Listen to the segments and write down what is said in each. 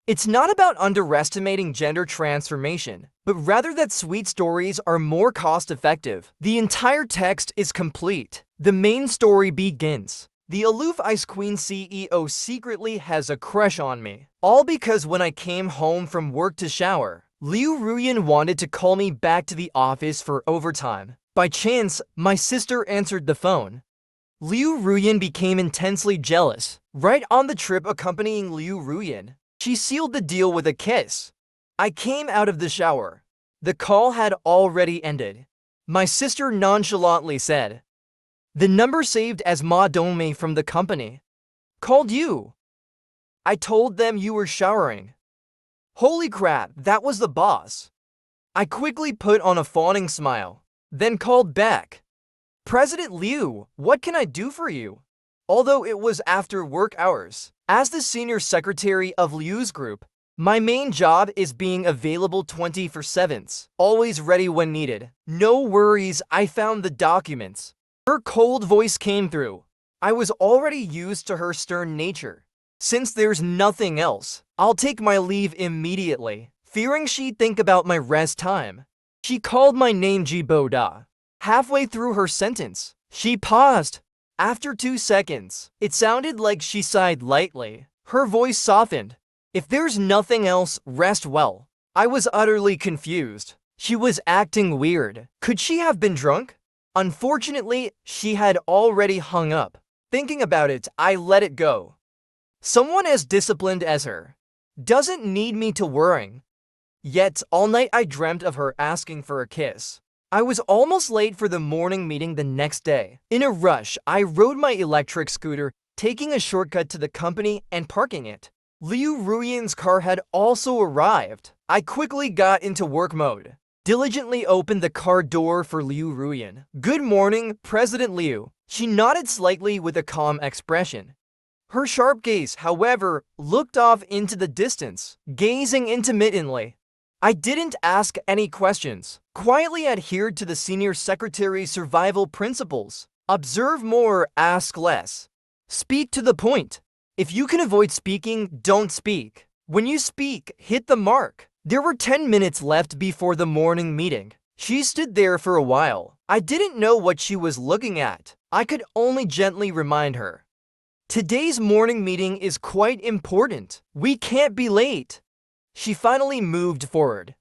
It's not about underestimating gender transformation, but rather that sweet stories are more cost-effective. The entire text is complete. The main story begins. The aloof Ice Queen CEO secretly has a crush on me. All because when I came home from work to shower, Liu Ruyan wanted to call me back to the office for overtime. By chance, my sister answered the phone. Liu Ruyan became intensely jealous. Right on the trip accompanying Liu Ruyan, she sealed the deal with a kiss. I came out of the shower. The call had already ended. My sister nonchalantly said, "The number saved as Ma Dongmei from the company called you. I told them you were showering." Holy crap, that was the boss. I quickly put on a fawning smile, then called back. "President Liu, what can I do for you?" Although it was after work hours, as the senior secretary of Liu's group, my main job is being available 24/7, always ready when needed. "No worries, I found the documents." Her cold voice came through. I was already used to her stern nature. "Since there's nothing else, I'll take my leave immediately." Fearing she'd think about my rest time, she called my name Jiboda. Halfway through her sentence, she paused. After 2 seconds, it sounded like she sighed lightly. Her voice softened. "If there's nothing else, rest well." I was utterly confused. She was acting weird. Could she have been drunk? Unfortunately, she had already hung up. Thinking about it, I let it go. Someone as disciplined as her doesn't need me to worry. Yet, all night I dreamt of her asking for a kiss. I was almost late for the morning meeting the next day. In a rush, I rode my electric scooter, taking a shortcut to the company and parking it. Liu Ruyan's car had also arrived. I quickly got into work mode, diligently opened the car door for Liu Ruyan. "Good morning, President Liu." She nodded slightly with a calm expression. Her sharp gaze, however, looked off into the distance, gazing intermittently. I didn't ask any questions, quietly adhered to the senior secretary's survival principles. Observe more, ask less. Speak to the point. If you can avoid speaking, don't speak. When you speak, hit the mark. There were 10 minutes left before the morning meeting. She stood there for a while. I didn't know what she was looking at. I could only gently remind her. "Today's morning meeting is quite important. We can't be late." She finally moved forward.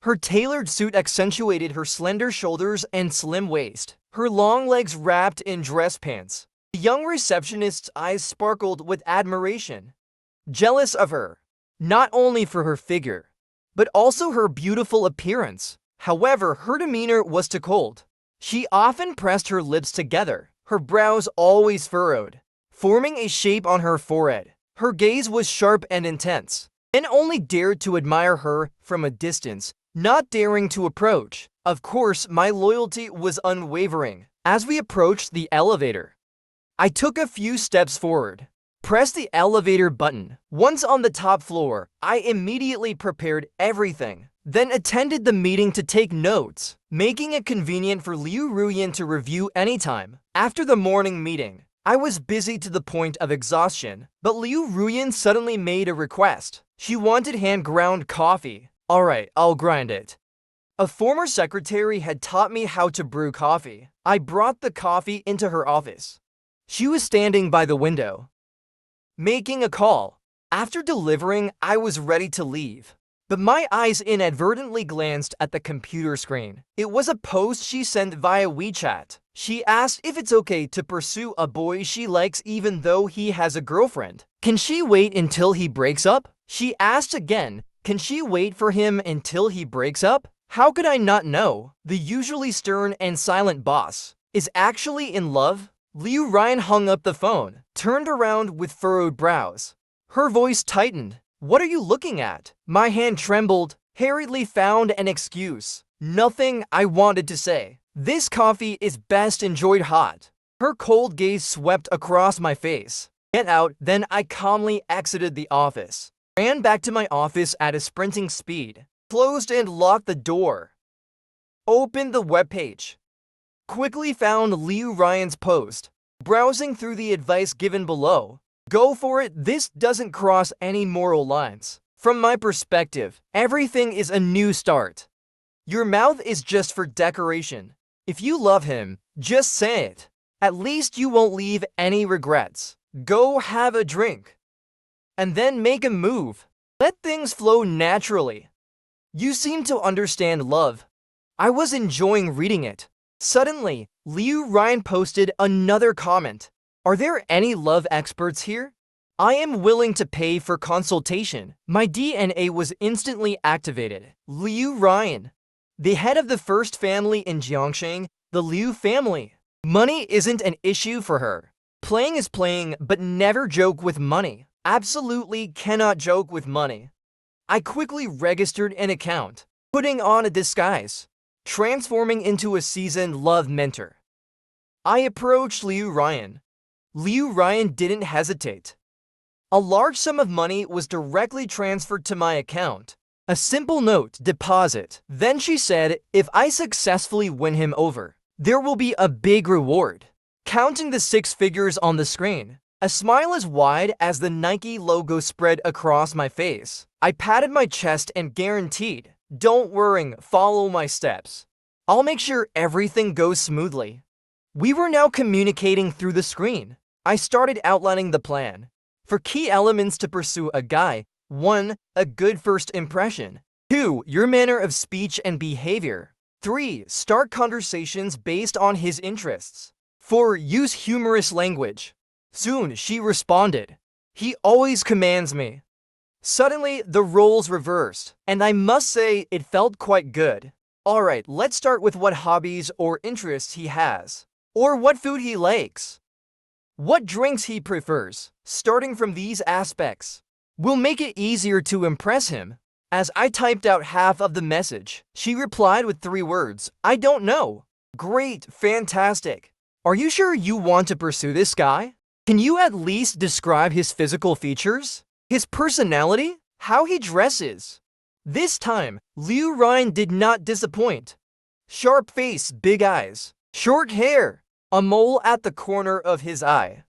Her tailored suit accentuated her slender shoulders and slim waist, her long legs wrapped in dress pants. The young receptionist's eyes sparkled with admiration, jealous of her, not only for her figure, but also her beautiful appearance. However, her demeanor was too cold. She often pressed her lips together, her brows always furrowed, forming a shape on her forehead. Her gaze was sharp and intense. Men only dared to admire her from a distance, not daring to approach. Of course, my loyalty was unwavering. As we approached the elevator, I took a few steps forward, pressed the elevator button. Once on the top floor, I immediately prepared everything, then attended the meeting to take notes, making it convenient for Liu Ruyan to review anytime. After the morning meeting, I was busy to the point of exhaustion, but Liu Ruyan suddenly made a request. She wanted hand-ground coffee. "Alright, I'll grind it." A former secretary had taught me how to brew coffee. I brought the coffee into her office. She was standing by the window, making a call. After delivering, I was ready to leave, but my eyes inadvertently glanced at the computer screen. It was a post she sent via WeChat. She asked if it's okay to pursue a boy she likes even though he has a girlfriend. Can she wait until he breaks up? She asked again, can she wait for him until he breaks up? How could I not know? The usually stern and silent boss is actually in love? Liu Ruyan hung up the phone, turned around with furrowed brows. Her voice tightened. "What are you looking at?" My hand trembled, hurriedly found an excuse. Nothing, I wanted to say. "This coffee is best enjoyed hot." Her cold gaze swept across my face. "Get out," then I calmly exited the office. Ran back to my office at a sprinting speed, closed and locked the door, opened the webpage, quickly found Liu Ruyan's post, browsing through the advice given below. Go for it, this doesn't cross any moral lines. From my perspective, everything is a new start. Your mouth is just for decoration. If you love him, just say it. At least you won't leave any regrets. Go have a drink. And then make a move. Let things flow naturally. You seem to understand love. I was enjoying reading it. Suddenly, Liu Ryan posted another comment. Are there any love experts here? I am willing to pay for consultation. My DNA was instantly activated. Liu Ryan, the head of the first family in Jiangsheng, the Liu family. Money isn't an issue for her. Playing is playing, but never joke with money. Absolutely cannot joke with money. I quickly registered an account, putting on a disguise, transforming into a seasoned love mentor. I approached Liu Ryan. Liu Ryan didn't hesitate. A large sum of money was directly transferred to my account. A simple note deposit. Then she said, if I successfully win him over, there will be a big reward. Counting the 6 figures on the screen, a smile as wide as the Nike logo spread across my face. I patted my chest and guaranteed, don't worry, follow my steps. I'll make sure everything goes smoothly. We were now communicating through the screen. I started outlining the plan. For key elements to pursue a guy, 1. A good first impression. 2. Your manner of speech and behavior. 3. Start conversations based on his interests. 4. Use humorous language. Soon she responded. He always commands me. Suddenly, the roles reversed, and I must say it felt quite good. Alright, let's start with what hobbies or interests he has. Or what food he likes. What drinks he prefers. Starting from these aspects will make it easier to impress him. As I typed out half of the message, she replied with 3 words, I don't know. Great, fantastic. Are you sure you want to pursue this guy? Can you at least describe his physical features? His personality? How he dresses? This time, Liu Ryan did not disappoint. Sharp face, big eyes, short hair, a mole at the corner of his eye.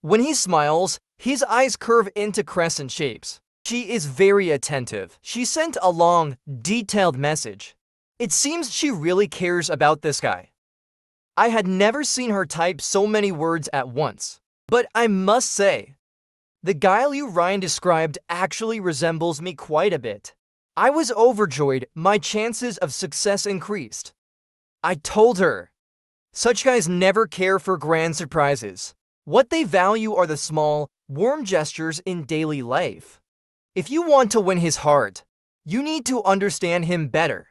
When he smiles, his eyes curve into crescent shapes. She is very attentive. She sent a long, detailed message. It seems she really cares about this guy. I had never seen her type so many words at once. But I must say, the guy Liu Ryan described actually resembles me quite a bit. I was overjoyed. My chances of success increased. I told her, such guys never care for grand surprises. What they value are the small, warm gestures in daily life. If you want to win his heart, you need to understand him better.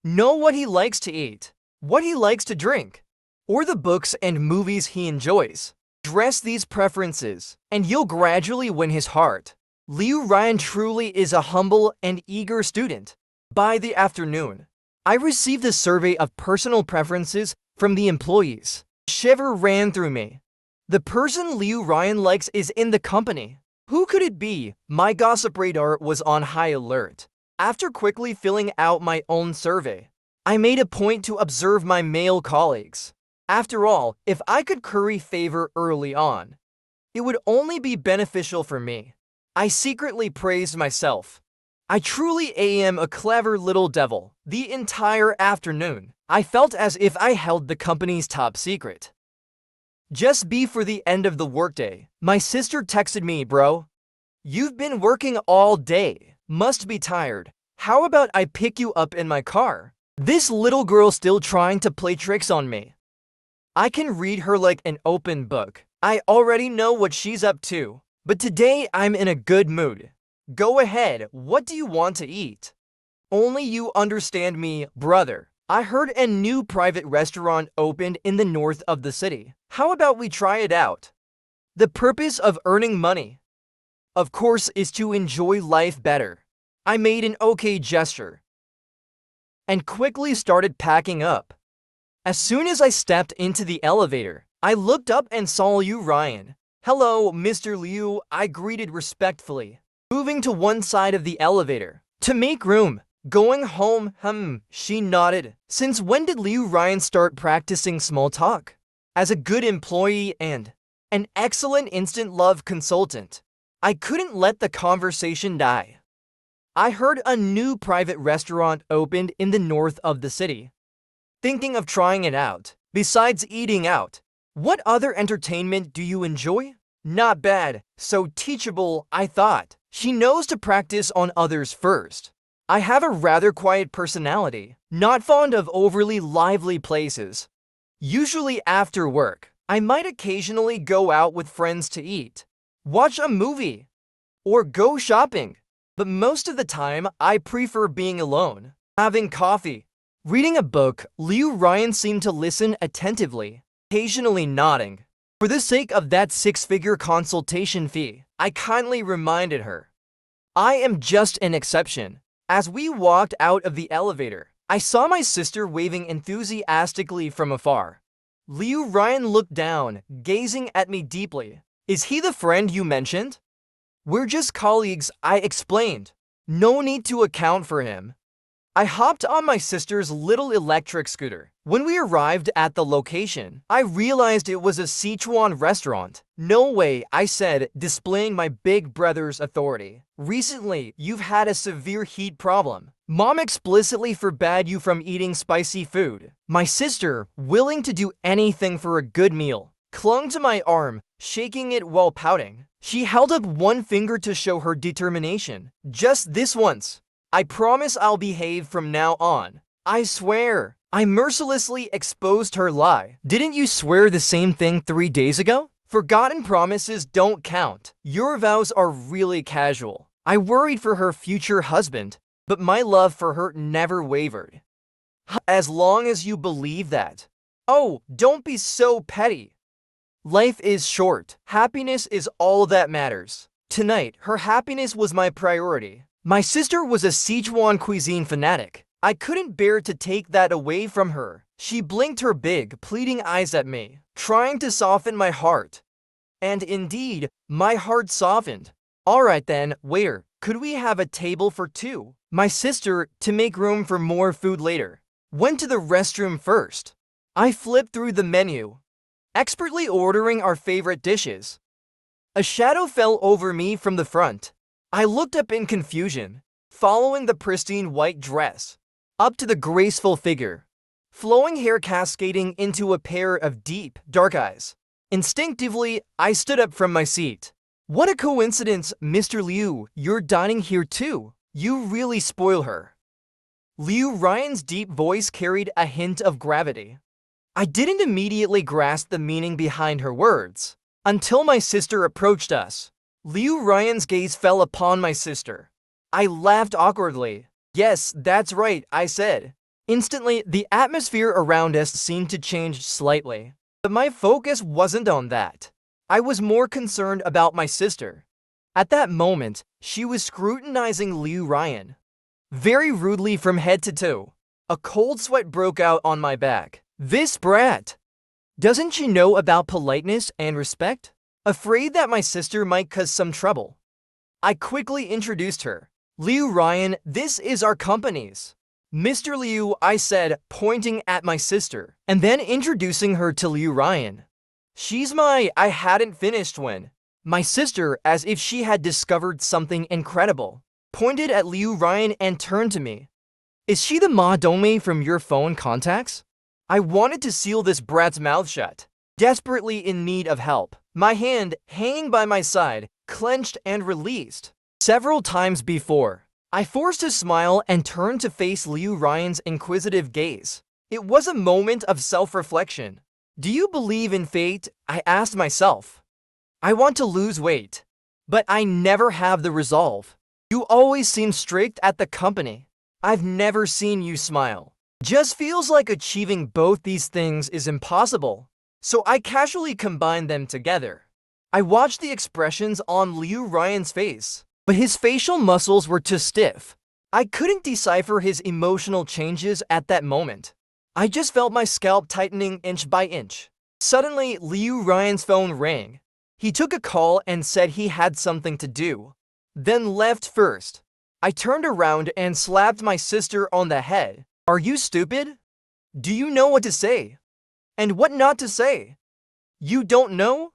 Know what he likes to eat, what he likes to drink, or the books and movies he enjoys. Address these preferences, and you'll gradually win his heart. Liu Ryan truly is a humble and eager student. By the afternoon, I received a survey of personal preferences from the employees. A shiver ran through me. The person Liu Ryan likes is in the company. Who could it be? My gossip radar was on high alert. After quickly filling out my own survey, I made a point to observe my male colleagues. After all, if I could curry favor early on, it would only be beneficial for me. I secretly praised myself. I truly am a clever little devil. The entire afternoon, I felt as if I held the company's top secret. Just before the end of the workday, my sister texted me, bro. You've been working all day. Must be tired. How about I pick you up in my car? This little girl still trying to play tricks on me. I can read her like an open book. I already know what she's up to. But today I'm in a good mood. Go ahead, what do you want to eat? Only you understand me, brother. I heard a new private restaurant opened in the north of the city. How about we try it out? The purpose of earning money, of course, is to enjoy life better. I made an okay gesture and quickly started packing up. As soon as I stepped into the elevator, I looked up and saw Liu Ryan. Hello, Mr. Liu, I greeted respectfully. Moving to one side of the elevator to make room. Going home, she nodded. Since when did Liu Ryan start practicing small talk? As a good employee and an excellent instant love consultant, I couldn't let the conversation die. I heard a new private restaurant opened in the north of the city. Thinking of trying it out. Besides eating out, what other entertainment do you enjoy? Not bad, so teachable, I thought. She knows to practice on others first. I have a rather quiet personality, not fond of overly lively places. Usually after work, I might occasionally go out with friends to eat, watch a movie, or go shopping. But most of the time, I prefer being alone, having coffee, reading a book. Liu Ryan seemed to listen attentively, occasionally nodding. For the sake of that six-figure consultation fee, I kindly reminded her, I am just an exception. As we walked out of the elevator, I saw my sister waving enthusiastically from afar. Liu Ryan looked down, gazing at me deeply. Is he the friend you mentioned? We're just colleagues, I explained. No need to account for him. I hopped on my sister's little electric scooter. When we arrived at the location, I realized it was a Sichuan restaurant. No way, I said, displaying my big brother's authority. Recently, you've had a severe heat problem. Mom explicitly forbade you from eating spicy food. My sister, willing to do anything for a good meal, clung to my arm, shaking it while pouting. She held up one finger to show her determination. Just this once. I promise I'll behave from now on. I swear. I mercilessly exposed her lie. Didn't you swear the same thing 3 days ago? Forgotten promises don't count. Your vows are really casual. I worried for her future husband, but my love for her never wavered. As long as you believe that. Oh, don't be so petty. Life is short. Happiness is all that matters. Tonight, her happiness was my priority. My sister was a Sichuan cuisine fanatic. I couldn't bear to take that away from her. She blinked her big, pleading eyes at me, trying to soften my heart. And indeed, my heart softened. All right then, waiter, could we have a table for two? My sister, to make room for more food later, went to the restroom first. I flipped through the menu, expertly ordering our favorite dishes. A shadow fell over me from the front. I looked up in confusion, following the pristine white dress, up to the graceful figure, flowing hair cascading into a pair of deep, dark eyes. Instinctively, I stood up from my seat. What a coincidence, Mr. Liu, you're dining here too. You really spoil her. Liu Ryan's deep voice carried a hint of gravity. I didn't immediately grasp the meaning behind her words, until my sister approached us. Liu Ryan's gaze fell upon my sister. I laughed awkwardly. Yes, that's right, I said. Instantly, the atmosphere around us seemed to change slightly. But my focus wasn't on that. I was more concerned about my sister. At that moment, she was scrutinizing Liu Ryan very rudely from head to toe. A cold sweat broke out on my back. This brat! Doesn't she know about politeness and respect? Afraid that my sister might cause some trouble, I quickly introduced her. Liu Ryan, this is our company's. Mr. Liu, I said, pointing at my sister, and then introducing her to Liu Ryan. I hadn't finished when my sister, as if she had discovered something incredible, pointed at Liu Ryan and turned to me. Is she the Ma Dongmei from your phone contacts? I wanted to seal this brat's mouth shut, desperately in need of help. My hand, hanging by my side, clenched and released. Several times before, I forced a smile and turned to face Liu Ryan's inquisitive gaze. It was a moment of self-reflection. Do you believe in fate? I asked myself. I want to lose weight, but I never have the resolve. You always seem strict at the company. I've never seen you smile. Just feels like achieving both these things is impossible. So I casually combined them together. I watched the expressions on Liu Ryan's face, but his facial muscles were too stiff. I couldn't decipher his emotional changes at that moment. I just felt my scalp tightening inch by inch. Suddenly, Liu Ryan's phone rang. He took a call and said he had something to do, then left first. I turned around and slapped my sister on the head. Are you stupid? Do you know what to say? And what not to say? You don't know?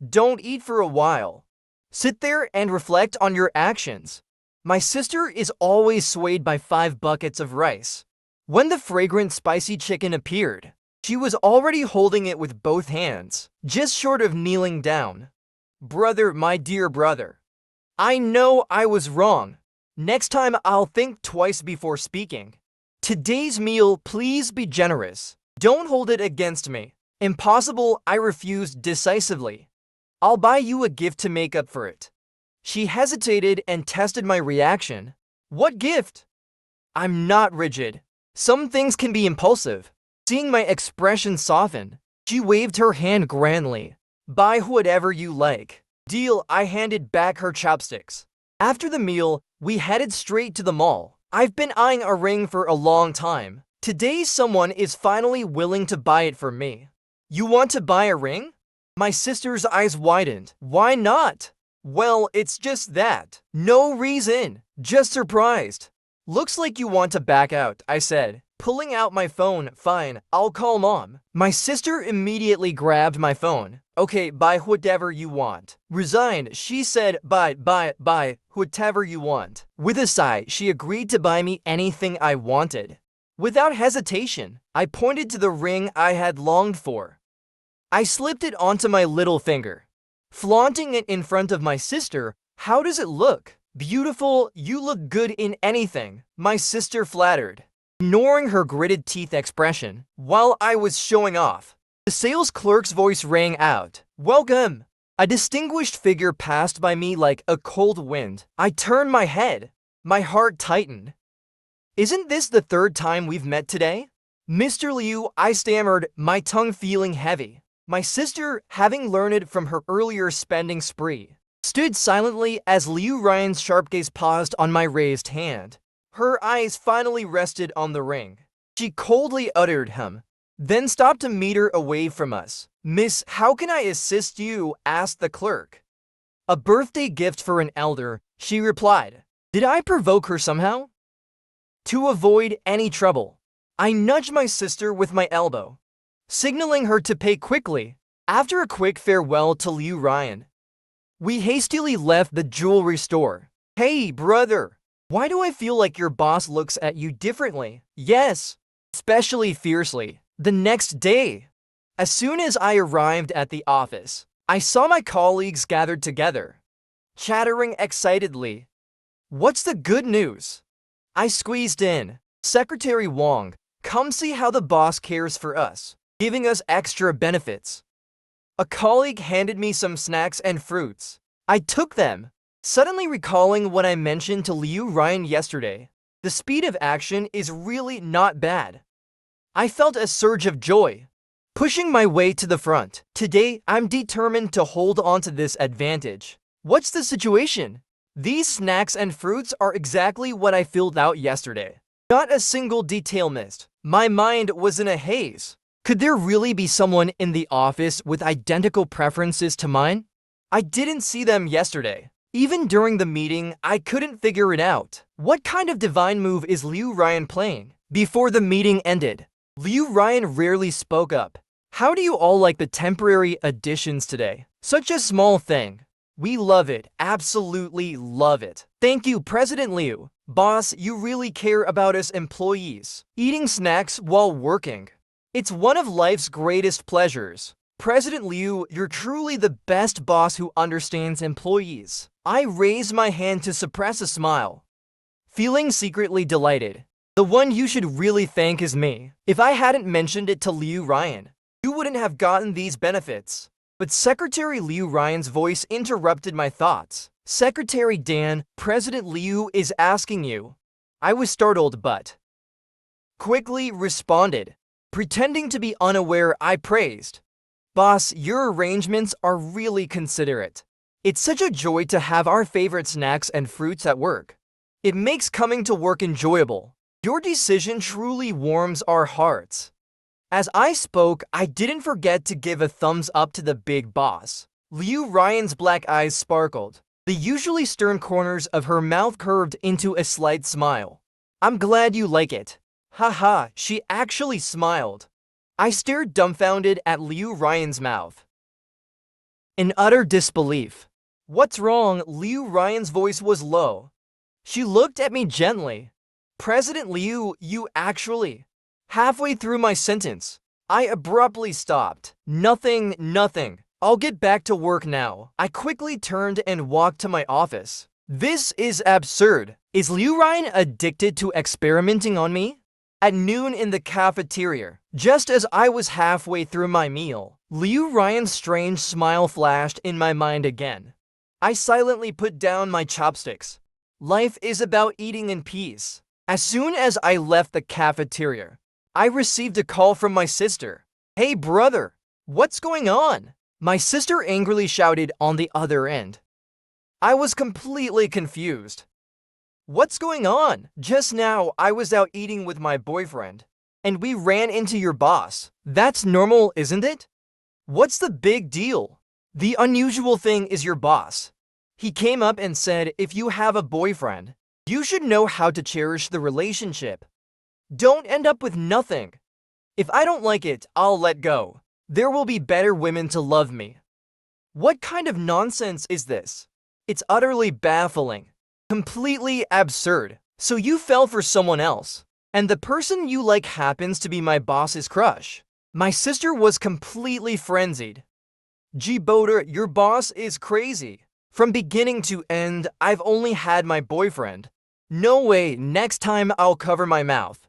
Don't eat for a while. Sit there and reflect on your actions. My sister is always swayed by 5 buckets of rice. When the fragrant spicy chicken appeared, she was already holding it with both hands, just short of kneeling down. Brother, my dear brother, I know I was wrong. Next time I'll think twice before speaking. Today's meal, please be generous. Don't hold it against me. Impossible, I refused decisively. I'll buy you a gift to make up for it. She hesitated and tested my reaction. What gift? I'm not rigid. Some things can be impulsive. Seeing my expression soften, she waved her hand grandly. Buy whatever you like. Deal, I handed back her chopsticks. After the meal, we headed straight to the mall. I've been eyeing a ring for a long time. Today someone is finally willing to buy it for me. You want to buy a ring? My sister's eyes widened. Why not? Well, it's just that. No reason. Just surprised. Looks like you want to back out, I said, pulling out my phone. Fine, I'll call mom. My sister immediately grabbed my phone. Okay, buy whatever you want. Resigned, she said, buy, whatever you want. With a sigh, she agreed to buy me anything I wanted. Without hesitation, I pointed to the ring I had longed for. I slipped it onto my little finger. Flaunting it in front of my sister, how does it look? Beautiful, you look good in anything, my sister flattered, ignoring her gritted teeth expression. While I was showing off, the sales clerk's voice rang out. Welcome! A distinguished figure passed by me like a cold wind. I turned my head. My heart tightened. Isn't this the 3rd time we've met today? Mr. Liu, I stammered, my tongue feeling heavy. My sister, having learned from her earlier spending spree, stood silently as Liu Ryan's sharp gaze paused on my raised hand. Her eyes finally rested on the ring. She coldly uttered then stopped a meter away from us. Miss, how can I assist you? Asked the clerk. A birthday gift for an elder, she replied. Did I provoke her somehow? To avoid any trouble, I nudged my sister with my elbow, signaling her to pay quickly. After a quick farewell to Liu Ryan, we hastily left the jewelry store. Hey, brother, why do I feel like your boss looks at you differently? Yes, especially fiercely. The next day, as soon as I arrived at the office, I saw my colleagues gathered together, chattering excitedly. What's the good news? I squeezed in. Secretary Wong, come see how the boss cares for us, giving us extra benefits. A colleague handed me some snacks and fruits. I took them, suddenly recalling what I mentioned to Liu Ryan yesterday. The speed of action is really not bad. I felt a surge of joy, pushing my way to the front. Today, I'm determined to hold on to this advantage. What's the situation? These snacks and fruits are exactly what I filled out yesterday. Not a single detail missed. My mind was in a haze. Could there really be someone in the office with identical preferences to mine? I didn't see them yesterday. Even during the meeting, I couldn't figure it out. What kind of divine move is Liu Ryan playing? Before the meeting ended, Liu Ryan rarely spoke up. How do you all like the temporary additions today? Such a small thing. We love it, absolutely love it. Thank you, President Liu. Boss, you really care about us employees. Eating snacks while working. It's one of life's greatest pleasures. President Liu, you're truly the best boss who understands employees. I raised my hand to suppress a smile, feeling secretly delighted. The one you should really thank is me. If I hadn't mentioned it to Liu Ryan, you wouldn't have gotten these benefits. But Secretary Liu Ryan's voice interrupted my thoughts. Secretary Dan, President Liu is asking you. I was startled but quickly responded, pretending to be unaware. I praised. Boss, your arrangements are really considerate. It's such a joy to have our favorite snacks and fruits at work. It makes coming to work enjoyable. Your decision truly warms our hearts. As I spoke, I didn't forget to give a thumbs up to the big boss. Liu Ryan's black eyes sparkled. The usually stern corners of her mouth curved into a slight smile. I'm glad you like it. Haha, she actually smiled. I stared dumbfounded at Liu Ryan's mouth, in utter disbelief. What's wrong? Liu Ryan's voice was low, She looked at me gently. President Liu, you actually. Halfway through my sentence, I abruptly stopped. Nothing. I'll get back to work now. I quickly turned and walked to my office. This is absurd. Is Liu Ryan addicted to experimenting on me? At noon in the cafeteria, just as I was halfway through my meal, Liu Ryan's strange smile flashed in my mind again. I silently put down my chopsticks. Life is about eating in peace. As soon as I left the cafeteria, I received a call from my sister. Hey brother, what's going on? My sister angrily shouted on the other end. I was completely confused. What's going on? Just now, I was out eating with my boyfriend, and we ran into your boss. That's normal, isn't it? What's the big deal? The unusual thing is your boss. He came up and said if you have a boyfriend, you should know how to cherish the relationship. Don't end up with nothing. If I don't like it, I'll let go. There will be better women to love me. What kind of nonsense is this? It's utterly baffling. Completely absurd. So you fell for someone else, and the person you like happens to be my boss's crush. My sister was completely frenzied. Gee, Boda, your boss is crazy. From beginning to end, I've only had my boyfriend. No way, next time I'll cover my mouth.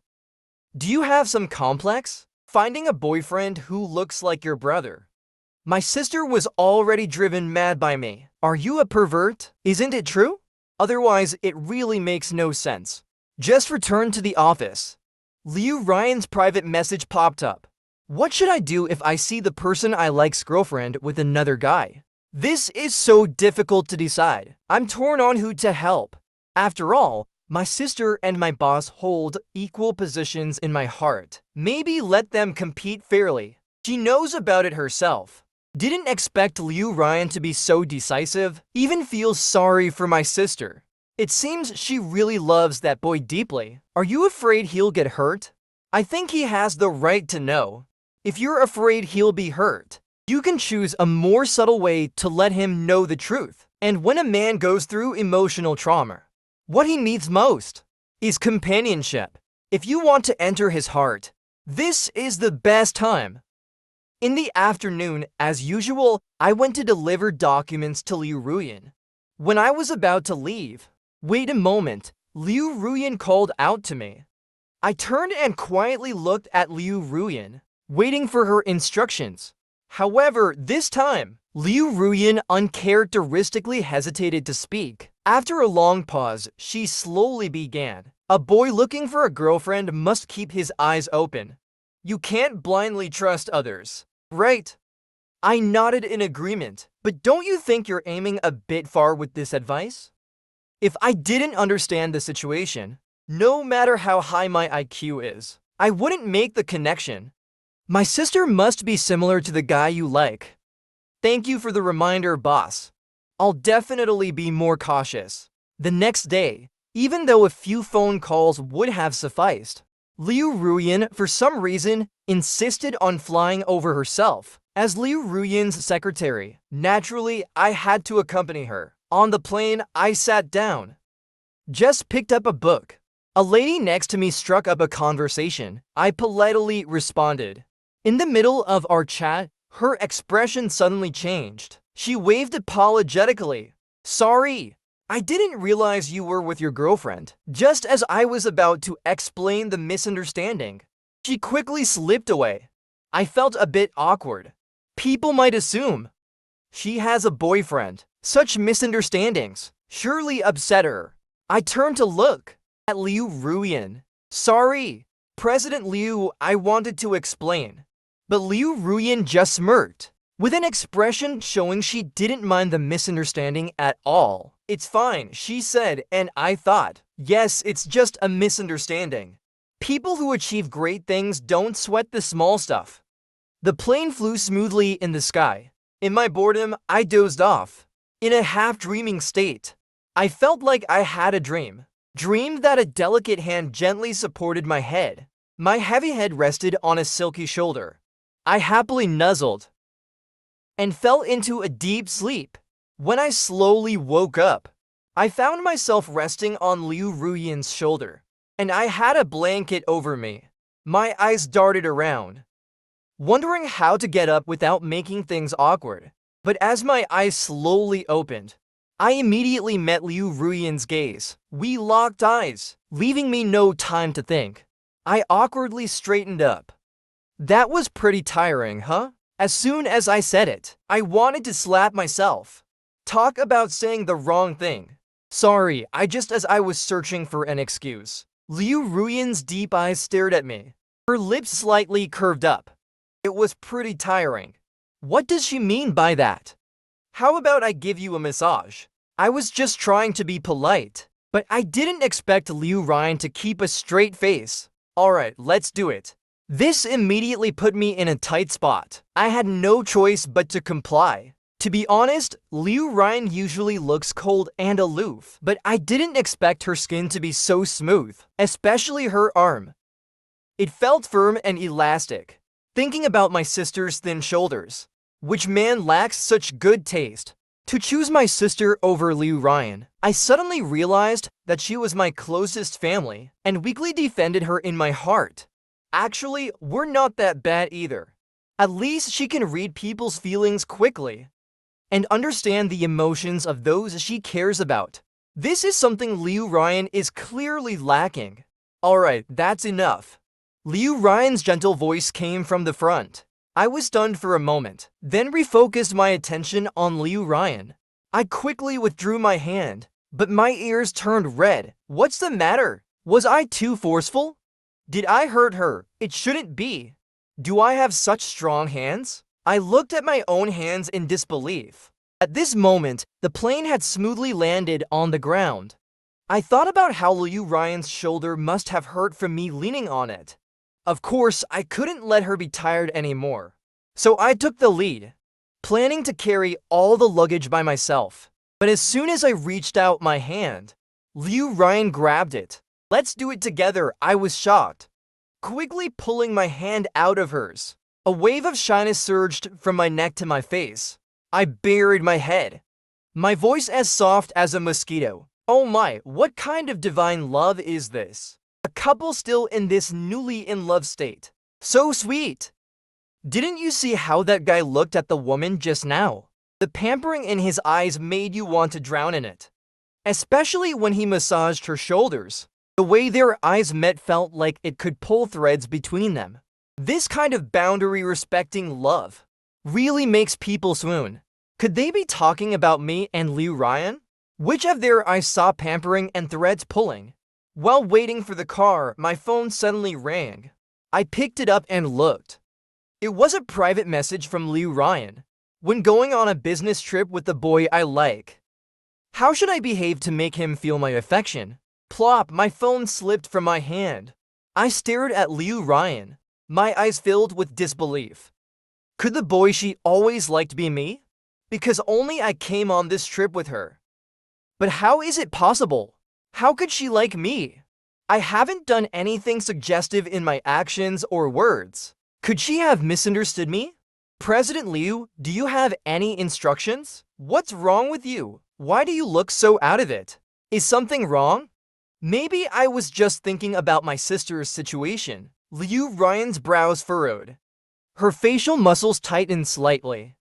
Do you have some complex? Finding a boyfriend who looks like your brother. My sister was already driven mad by me. Are you a pervert? Isn't it true? Otherwise, it really makes no sense. Just returned to the office. Liu Ryan's private message popped up. What should I do if I see the person I like's girlfriend with another guy? This is so difficult to decide. I'm torn on who to help. After all, my sister and my boss hold equal positions in my heart. Maybe let them compete fairly. She knows about it herself. Didn't expect Liu Ryan to be so decisive. Even feels sorry for my sister. It seems she really loves that boy deeply. Are you afraid he'll get hurt? I think he has the right to know. If you're afraid he'll be hurt, you can choose a more subtle way to let him know the truth. And when a man goes through emotional trauma, what he needs most is companionship. If you want to enter his heart, this is the best time. In the afternoon, as usual, I went to deliver documents to Liu Ruyan. When I was about to leave, wait a moment, Liu Ruyan called out to me. I turned and quietly looked at Liu Ruyan, waiting for her instructions. However, this time, Liu Ruyan uncharacteristically hesitated to speak. After a long pause, she slowly began. A boy looking for a girlfriend must keep his eyes open. You can't blindly trust others, right? I nodded in agreement, but don't you think you're aiming a bit far with this advice? If I didn't understand the situation, no matter how high my IQ is, I wouldn't make the connection. My sister must be similar to the guy you like. Thank you for the reminder, boss. I'll definitely be more cautious. The next day, even though a few phone calls would have sufficed, Liu Ruyan, for some reason, insisted on flying over herself. As Liu Ruyan's secretary, naturally, I had to accompany her. On the plane, I sat down. Just picked up a book. A lady next to me struck up a conversation. I politely responded. In the middle of our chat, her expression suddenly changed. She waved apologetically. Sorry, I didn't realize you were with your girlfriend. Just as I was about to explain the misunderstanding, she quickly slipped away. I felt a bit awkward. People might assume she has a boyfriend. Such misunderstandings surely upset her. I turned to look at Liu Ruyan. Sorry, President Liu, I wanted to explain. But Liu Ruyan just smirked, with an expression showing she didn't mind the misunderstanding at all. It's fine, she said, and I thought, yes, it's just a misunderstanding. People who achieve great things don't sweat the small stuff. The plane flew smoothly in the sky. In my boredom, I dozed off. In a half-dreaming state, I felt like I had a dream. Dreamed that a delicate hand gently supported my head. My heavy head rested on a silky shoulder. I happily nuzzled and fell into a deep sleep. When I slowly woke up, I found myself resting on Liu Ruyan's shoulder, and I had a blanket over me. My eyes darted around, wondering how to get up without making things awkward. But as my eyes slowly opened, I immediately met Liu Ruyan's gaze. We locked eyes, leaving me no time to think. I awkwardly straightened up. That was pretty tiring, huh? As soon as I said it, I wanted to slap myself. Talk about saying the wrong thing. Sorry, as I was searching for an excuse. Liu Ruyan's deep eyes stared at me. Her lips slightly curved up. It was pretty tiring. What does she mean by that? How about I give you a massage? I was just trying to be polite, but I didn't expect Liu Ruyan to keep a straight face. Alright, let's do it. This immediately put me in a tight spot. I had no choice but to comply. To be honest, Liu Ruyan usually looks cold and aloof, but I didn't expect her skin to be so smooth, especially her arm. It felt firm and elastic. Thinking about my sister's thin shoulders, which man lacks such good taste? To choose my sister over Liu Ruyan, I suddenly realized that she was my closest family and weakly defended her in my heart. Actually, we're not that bad either. At least she can read people's feelings quickly and understand the emotions of those she cares about. This is something Liu Ruyan is clearly lacking. Alright, that's enough. Liu Ruyan's gentle voice came from the front. I was stunned for a moment, then refocused my attention on Liu Ruyan. I quickly withdrew my hand, but my ears turned red. What's the matter? Was I too forceful? Did I hurt her? It shouldn't be. Do I have such strong hands? I looked at my own hands in disbelief. At this moment, the plane had smoothly landed on the ground. I thought about how Liu Ruyan's shoulder must have hurt from me leaning on it. Of course, I couldn't let her be tired anymore. So I took the lead, planning to carry all the luggage by myself. But as soon as I reached out my hand, Liu Ruyan grabbed it. Let's do it together, I was shocked. Quickly pulling my hand out of hers, a wave of shyness surged from my neck to my face. I buried my head, my voice as soft as a mosquito. Oh my, what kind of divine love is this? A couple still in this newly in love state. So sweet. Didn't you see how that guy looked at the woman just now? The pampering in his eyes made you want to drown in it. Especially when he massaged her shoulders. The way their eyes met felt like it could pull threads between them. This kind of boundary-respecting love really makes people swoon. Could they be talking about me and Liu Ruyan? Which of their eyes saw pampering and threads pulling? While waiting for the car, my phone suddenly rang. I picked it up and looked. It was a private message from Liu Ruyan. When going on a business trip with the boy I like, how should I behave to make him feel my affection? Plop, my phone slipped from my hand. I stared at Liu Ruyan, my eyes filled with disbelief. Could the boy she always liked be me? Because only I came on this trip with her. But how is it possible? How could she like me? I haven't done anything suggestive in my actions or words. Could she have misunderstood me? President Liu, do you have any instructions? What's wrong with you? Why do you look so out of it? Is something wrong? Maybe I was just thinking about my sister's situation. Liu Ruyan's brows furrowed. Her facial muscles tightened slightly.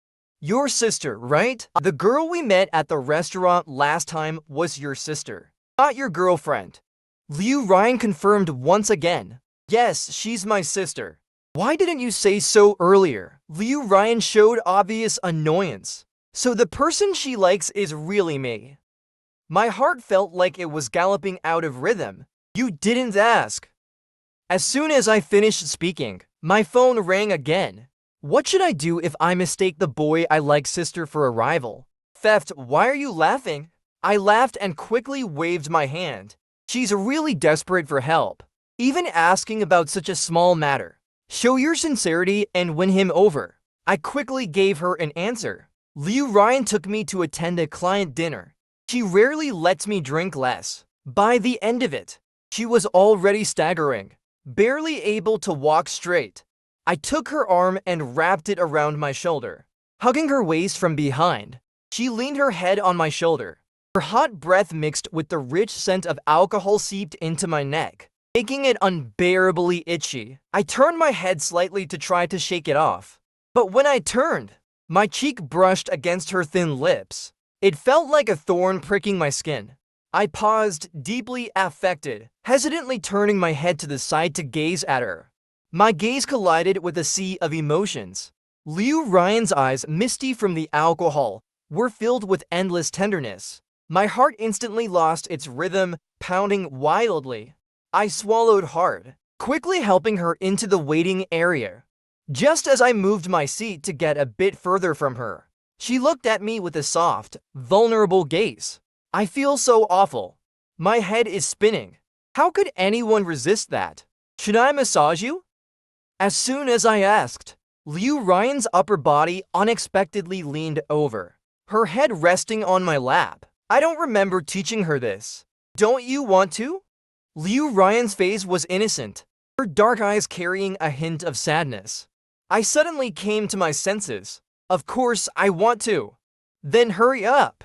Your sister, right? The girl we met at the restaurant last time was your sister, not your girlfriend. Liu Ruyan confirmed once again. Yes, she's my sister. Why didn't you say so earlier? Liu Ruyan showed obvious annoyance. So the person she likes is really me. My heart felt like it was galloping out of rhythm. You didn't ask. As soon as I finished speaking, my phone rang again. What should I do if I mistake the boy I like's sister for a rival? Theft, why are you laughing? I laughed and quickly waved my hand. She's really desperate for help, even asking about such a small matter. Show your sincerity and win him over. I quickly gave her an answer. Liu Ruyan took me to attend a client dinner. She rarely lets me drink less. By the end of it, she was already staggering, barely able to walk straight. I took her arm and wrapped it around my shoulder. Hugging her waist from behind, she leaned her head on my shoulder. Her hot breath mixed with the rich scent of alcohol seeped into my neck, making it unbearably itchy. I turned my head slightly to try to shake it off. But when I turned, my cheek brushed against her thin lips. It felt like a thorn pricking my skin. I paused, deeply affected, hesitantly turning my head to the side to gaze at her. My gaze collided with a sea of emotions. Liu Ryan's eyes, misty from the alcohol, were filled with endless tenderness. My heart instantly lost its rhythm, pounding wildly. I swallowed hard, quickly helping her into the waiting area. Just as I moved my seat to get a bit further from her, she looked at me with a soft, vulnerable gaze. I feel so awful. My head is spinning. How could anyone resist that? Should I massage you? As soon as I asked, Liu Ryan's upper body unexpectedly leaned over, her head resting on my lap. I don't remember teaching her this. Don't you want to? Liu Ryan's face was innocent, her dark eyes carrying a hint of sadness. I suddenly came to my senses. Of course, I want to. Then hurry up.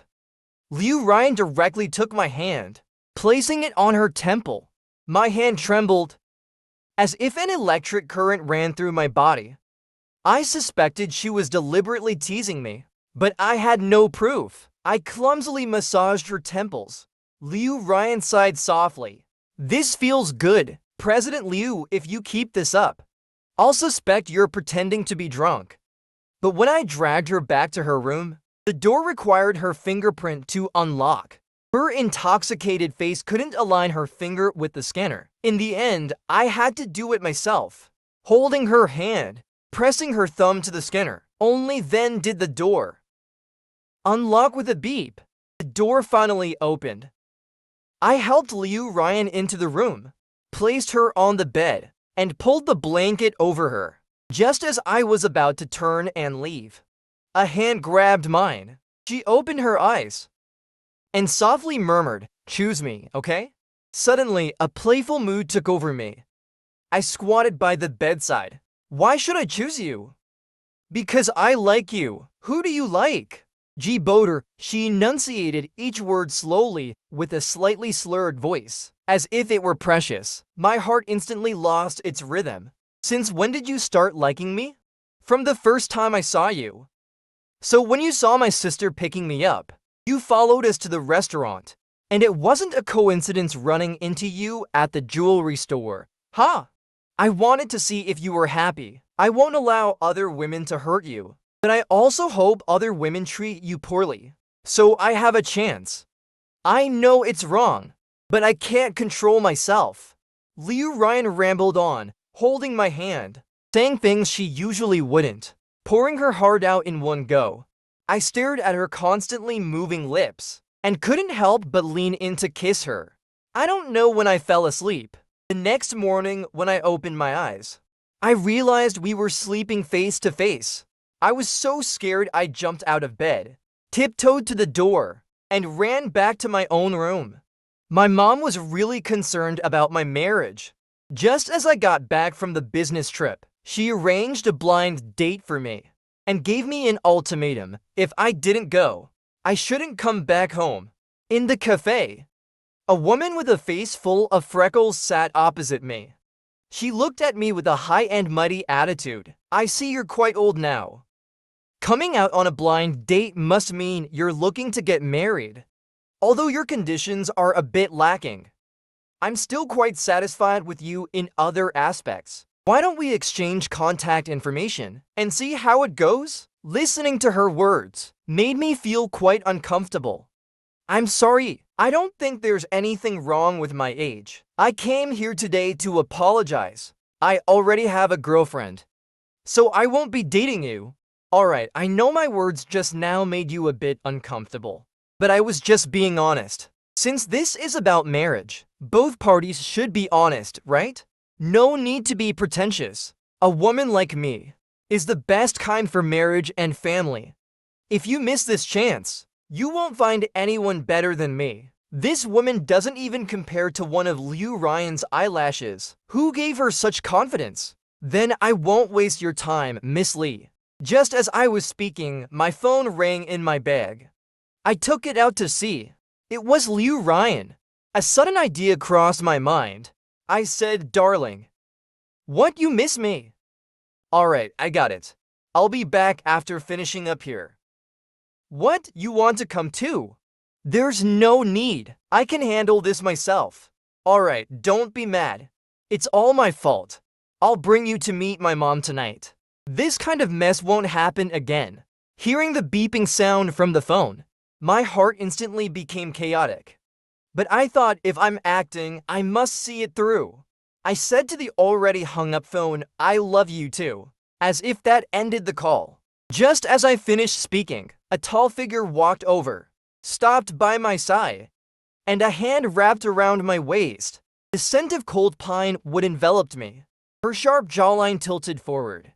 Liu Ryan directly took my hand, placing it on her temple. My hand trembled, as if an electric current ran through my body. I suspected she was deliberately teasing me, but I had no proof. I clumsily massaged her temples. Liu Ryan sighed softly. This feels good, President Liu. If you keep this up, I'll suspect you're pretending to be drunk. But when I dragged her back to her room, the door required her fingerprint to unlock. Her intoxicated face couldn't align her finger with the scanner. In the end, I had to do it myself, holding her hand, pressing her thumb to the scanner. Only then did the door unlock with a beep. The door finally opened. I helped Liu Ryan into the room, placed her on the bed, and pulled the blanket over her. Just as I was about to turn and leave, a hand grabbed mine. She opened her eyes and softly murmured, "Choose me, okay?" Suddenly, a playful mood took over me. I squatted by the bedside. Why should I choose you? Because I like you. Who do you like? G. Boder, she enunciated each word slowly with a slightly slurred voice, as if it were precious. My heart instantly lost its rhythm. Since when did you start liking me? From the first time I saw you. So when you saw my sister picking me up, you followed us to the restaurant, and it wasn't a coincidence running into you at the jewelry store. Ha! I wanted to see if you were happy. I won't allow other women to hurt you. But I also hope other women treat you poorly, so I have a chance. I know it's wrong, but I can't control myself. Liu Ryan rambled on, holding my hand, saying things she usually wouldn't, pouring her heart out in one go. I stared at her constantly moving lips, and couldn't help but lean in to kiss her. I don't know when I fell asleep. The next morning, when I opened my eyes, I realized we were sleeping face to face. I was so scared I jumped out of bed, tiptoed to the door, and ran back to my own room. My mom was really concerned about my marriage. Just as I got back from the business trip, she arranged a blind date for me and gave me an ultimatum. If I didn't go, I shouldn't come back home. In the cafe, a woman with a face full of freckles sat opposite me. She looked at me with a high and mighty attitude. I see you're quite old now. Coming out on a blind date must mean you're looking to get married. Although your conditions are a bit lacking, I'm still quite satisfied with you in other aspects. Why don't we exchange contact information and see how it goes? Listening to her words made me feel quite uncomfortable. I'm sorry, I don't think there's anything wrong with my age. I came here today to apologize. I already have a girlfriend, so I won't be dating you. Alright, I know my words just now made you a bit uncomfortable, but I was just being honest. Since this is about marriage, both parties should be honest, right? No need to be pretentious. A woman like me is the best kind for marriage and family. If you miss this chance, you won't find anyone better than me. This woman doesn't even compare to one of Liu Ryan's eyelashes. Who gave her such confidence? Then I won't waste your time, Miss Lee. Just as I was speaking, my phone rang in my bag. I took it out to see. It was Liu Ryan. A sudden idea crossed my mind. I said, "Darling, what, you miss me?" "Alright, I got it. I'll be back after finishing up here." "What, you want to come too?" "There's no need. I can handle this myself." "Alright, don't be mad. It's all my fault. I'll bring you to meet my mom tonight." This kind of mess won't happen again. Hearing the beeping sound from the phone, my heart instantly became chaotic. But I thought, if I'm acting, I must see it through. I said to the already hung up phone, "I love you too," as if that ended the call. Just as I finished speaking, a tall figure walked over, stopped by my side, and a hand wrapped around my waist. The scent of cold pine would enveloped me. Her sharp jawline tilted forward.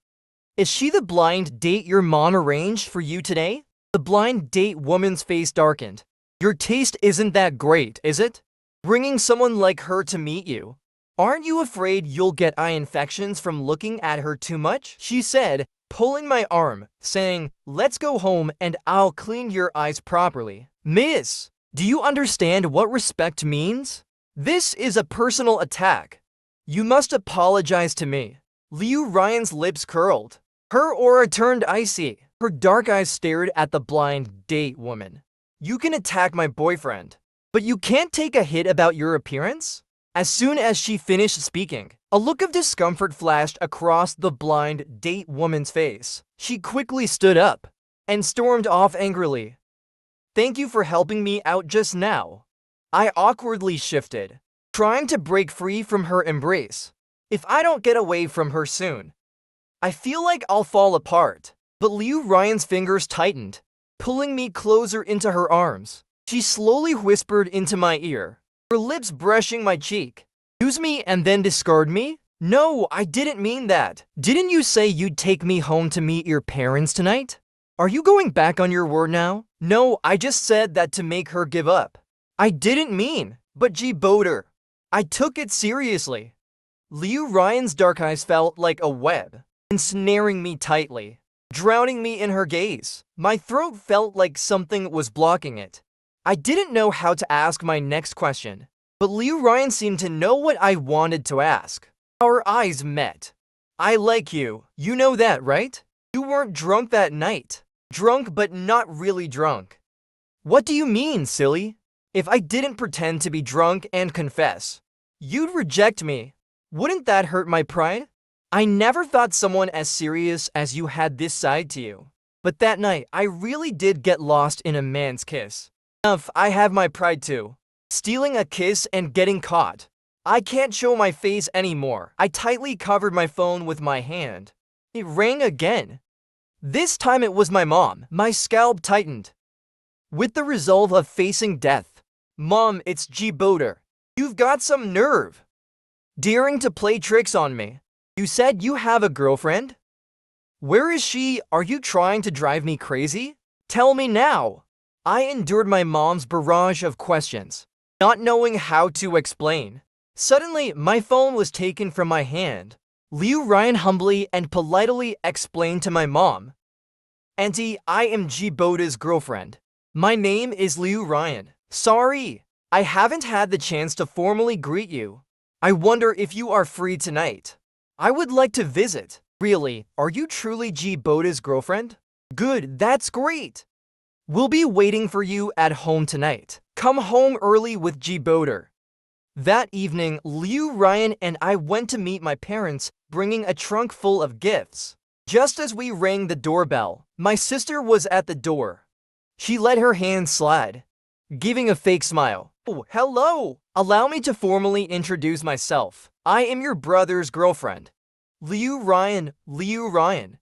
"Is she the blind date your mom arranged for you today?" The blind date woman's face darkened. "Your taste isn't that great, is it? Bringing someone like her to meet you. Aren't you afraid you'll get eye infections from looking at her too much?" she said, pulling my arm, saying, "Let's go home and I'll clean your eyes properly." "Miss, do you understand what respect means? This is a personal attack. You must apologize to me." Liu Ryan's lips curled. Her aura turned icy. Her dark eyes stared at the blind date woman. "You can attack my boyfriend, but you can't take a hit about your appearance?" As soon as she finished speaking, a look of discomfort flashed across the blind date woman's face. She quickly stood up and stormed off angrily. "Thank you for helping me out just now." I awkwardly shifted, trying to break free from her embrace. If I don't get away from her soon, I feel like I'll fall apart. But Liu Ryan's fingers tightened, pulling me closer into her arms. She slowly whispered into my ear, her lips brushing my cheek. "Use me and then discard me?" "No, I didn't mean that. Didn't you say you'd take me home to meet your parents tonight? Are you going back on your word now?" "No, I just said that to make her give up." "I didn't mean, but gee boater, I took it seriously." Liu Ryan's dark eyes felt like a web, ensnaring me tightly, drowning me in her gaze. My throat felt like something was blocking it. I didn't know how to ask my next question, but Liu Ryan seemed to know what I wanted to ask. Our eyes met. "I like you. You know that, right? You weren't drunk that night." "Drunk, but not really drunk." "What do you mean, silly? If I didn't pretend to be drunk and confess, you'd reject me. Wouldn't that hurt my pride? I never thought someone as serious as you had this side to you. But that night, I really did get lost in a man's kiss. I have my pride too. Stealing a kiss and getting caught. I can't show my face anymore." I tightly covered my phone with my hand. It rang again. This time it was my mom. My scalp tightened, with the resolve of facing death. "Mom, it's G. Boater. You've got some nerve. Daring to play tricks on me. You said you have a girlfriend? Where is she? Are you trying to drive me crazy? Tell me now." I endured my mom's barrage of questions, not knowing how to explain. Suddenly, my phone was taken from my hand. Liu Ryan humbly and politely explained to my mom, "Auntie, I am G. Boda's girlfriend. My name is Liu Ryan. Sorry, I haven't had the chance to formally greet you. I wonder if you are free tonight. I would like to visit." "Really, are you truly G. Boda's girlfriend? Good, that's great. We'll be waiting for you at home tonight. Come home early with G. Boda." That evening, Liu Ryan and I went to meet my parents, bringing a trunk full of gifts. Just as we rang the doorbell, my sister was at the door. She let her hand slide, giving a fake smile. "Oh, hello! Allow me to formally introduce myself. I am your brother's girlfriend, Liu Ryan." Liu Ryan.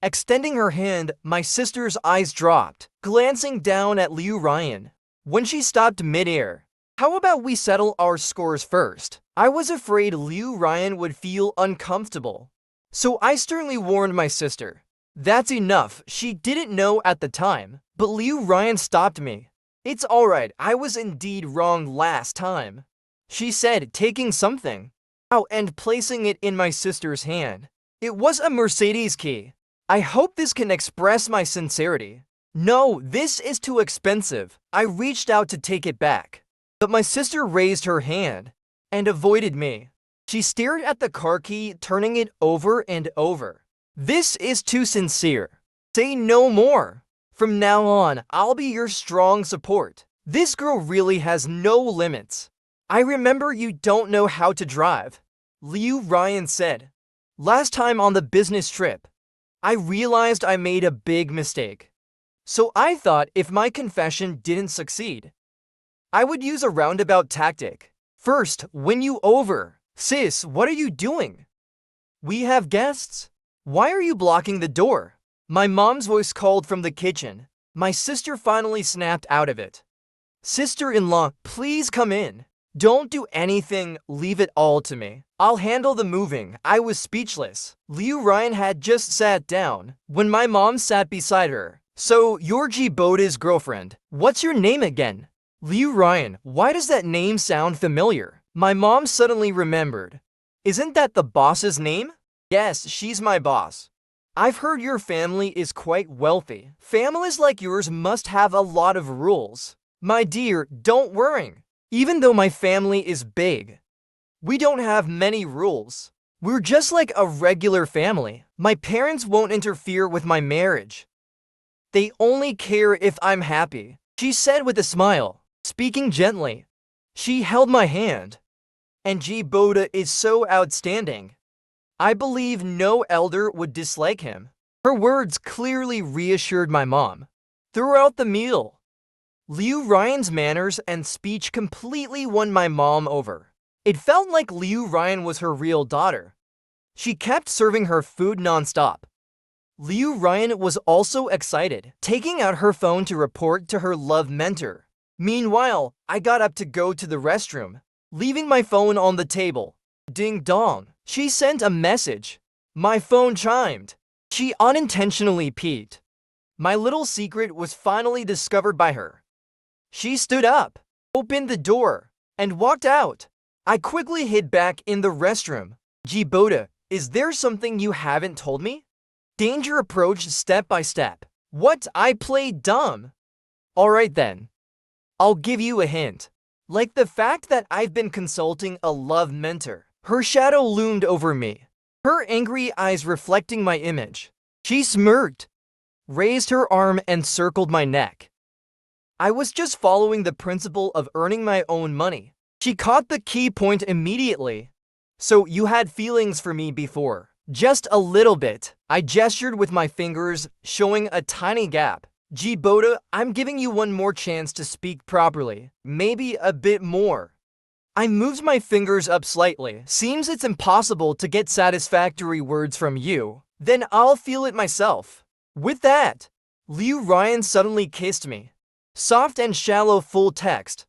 Extending her hand, my sister's eyes dropped, glancing down at Liu Ryan. When she stopped midair, "How about we settle our scores first?" I was afraid Liu Ryan would feel uncomfortable, so I sternly warned my sister. "That's enough." She didn't know at the time, but Liu Ryan stopped me. "It's alright, I was indeed wrong last time," she said, taking something out and placing it in my sister's hand. It was a Mercedes key. "I hope this can express my sincerity." No, this is too expensive. I reached out to take it back, but my sister raised her hand and avoided me. She stared at the car key, turning it over and over. This is too sincere. Say no more. From now on, I'll be your strong support. This girl really has no limits. I remember you don't know how to drive, Liu Ryan said. Last time on the business trip, I realized I made a big mistake. So I thought if my confession didn't succeed, I would use a roundabout tactic. First, win you over. Sis, what are you doing? We have guests. Why are you blocking the door? My mom's voice called from the kitchen. My sister finally snapped out of it. Sister-in-law, please come in. Don't do anything, leave it all to me. I'll handle the moving. I was speechless. Liu Ryan had just sat down when my mom sat beside her. So, you're Boda's girlfriend. What's your name again? Liu Ryan, why does that name sound familiar? My mom suddenly remembered. Isn't that the boss's name? Yes, she's my boss. I've heard your family is quite wealthy. Families like yours must have a lot of rules. My dear, don't worry. Even though my family is big, we don't have many rules. We're just like a regular family. My parents won't interfere with my marriage. They only care if I'm happy, she said with a smile, speaking gently. She held my hand. And Boda is so outstanding. I believe no elder would dislike him. Her words clearly reassured my mom. Throughout the meal, Liu Ryan's manners and speech completely won my mom over. It felt like Liu Ryan was her real daughter. She kept serving her food non-stop. Liu Ryan was also excited, taking out her phone to report to her love mentor. Meanwhile, I got up to go to the restroom, leaving my phone on the table. Ding dong. She sent a message. My phone chimed. She unintentionally peeked. My little secret was finally discovered by her. She stood up, opened the door, and walked out. I quickly hid back in the restroom. Boda, is there something you haven't told me? Danger approached step by step. What? I played dumb. Alright then. I'll give you a hint. Like the fact that I've been consulting a love mentor. Her shadow loomed over me, her angry eyes reflecting my image. She smirked, raised her arm and circled my neck. I was just following the principle of earning my own money. She caught the key point immediately. So you had feelings for me before. Just a little bit. I gestured with my fingers, showing a tiny gap. Boda, I'm giving you one more chance to speak properly. Maybe a bit more. I moved my fingers up slightly. Seems it's impossible to get satisfactory words from you. Then I'll feel it myself. With that, Liu Ryan suddenly kissed me. Soft and shallow full text.